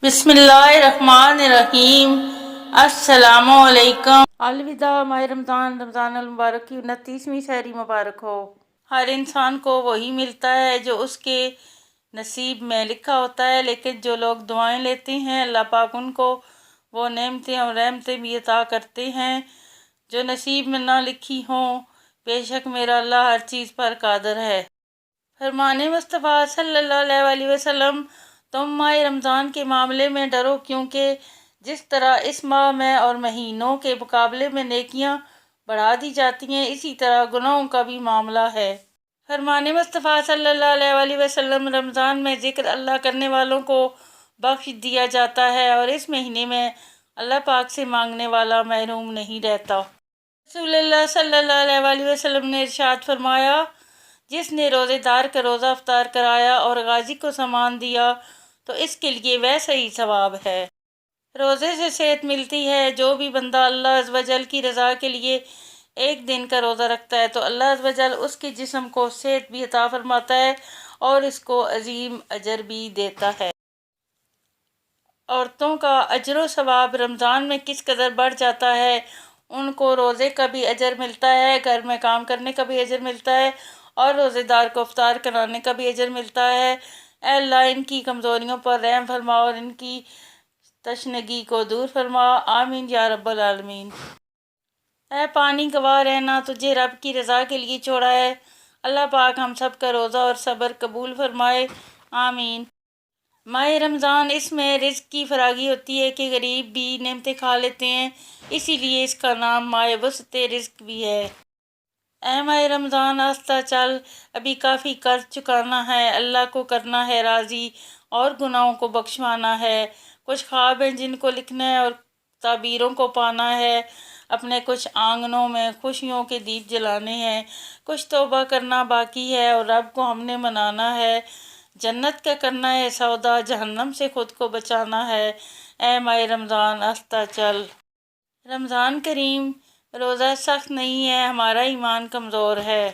بسم اللہ الرحمن الرحیم۔ السلام علیکم۔ الوداع۔ ماہ رمضان المبارک کی 29ویں سحری مبارک ہو۔ ہر انسان کو وہی ملتا ہے جو اس کے نصیب میں لکھا ہوتا ہے، لیکن جو لوگ دعائیں لیتے ہیں اللہ پاک ان کو وہ نعمتیں اور رحمتیں بھی عطا کرتے ہیں جو نصیب میں نہ لکھی ہوں۔ بے شک میرا اللہ ہر چیز پر قادر ہے۔ فرمان مصطفیٰ صلی اللہ علیہ وسلم، تم ماہ رمضان کے معاملے میں ڈرو، کیونکہ جس طرح اس ماہ میں اور مہینوں کے مقابلے میں نیکیاں بڑھا دی جاتی ہیں، اسی طرح گناہوں کا بھی معاملہ ہے۔ فرمان مصطفیٰ صلی اللہ علیہ وسلم، رمضان میں ذکر اللہ کرنے والوں کو بخش دیا جاتا ہے اور اس مہینے میں اللہ پاک سے مانگنے والا محروم نہیں رہتا۔ رسول اللہ صلی اللہ علیہ وسلم نے ارشاد فرمایا، جس نے روزے دار کا روزہ افطار کرایا اور غازی کو سامان دیا تو اس کے لیے ویسا ہی ثواب ہے۔ روزے سے صحت ملتی ہے۔ جو بھی بندہ اللہ عز و جل کی رضا کے لیے ایک دن کا روزہ رکھتا ہے تو اللہ عز و جل اس کے جسم کو صحت بھی عطا فرماتا ہے اور اس کو عظیم اجر بھی دیتا ہے۔ عورتوں کا اجر و ثواب رمضان میں کس قدر بڑھ جاتا ہے۔ ان کو روزے کا بھی اجر ملتا ہے، گھر میں کام کرنے کا بھی اجر ملتا ہے اور روزے دار کو افطار کرانے کا بھی اجر ملتا ہے۔ اے اللہ ان کی کمزوریوں پر رحم فرما اور ان کی تشنگی کو دور فرما، آمین یا رب العالمین۔ اے پانی گواہ رہنا، تجھے رب کی رضا کے لیے چھوڑا ہے۔ اللہ پاک ہم سب کا روزہ اور صبر قبول فرمائے، آمین۔ ماہ رمضان، اس میں رزق کی فراگی ہوتی ہے کہ غریب بھی نعمتیں کھا لیتے ہیں، اسی لیے اس کا نام ماہ وسعت رزق بھی ہے۔ اے ماہ رمضان آستہ چل، ابھی کافی قرض چکانا ہے، اللہ کو کرنا ہے راضی اور گناہوں کو بخشوانا ہے۔ کچھ خواب ہیں جن کو لکھنا ہے اور تعبیروں کو پانا ہے۔ اپنے کچھ آنگنوں میں خوشیوں کے دیپ جلانے ہیں، کچھ توبہ کرنا باقی ہے اور رب کو ہم نے منانا ہے۔ جنت کا کرنا ہے سودا، جہنم سے خود کو بچانا ہے۔ اے ماہ رمضان آستہ چل۔ رمضان کریم، روزہ سخت نہیں ہے، ہمارا ایمان کمزور ہے۔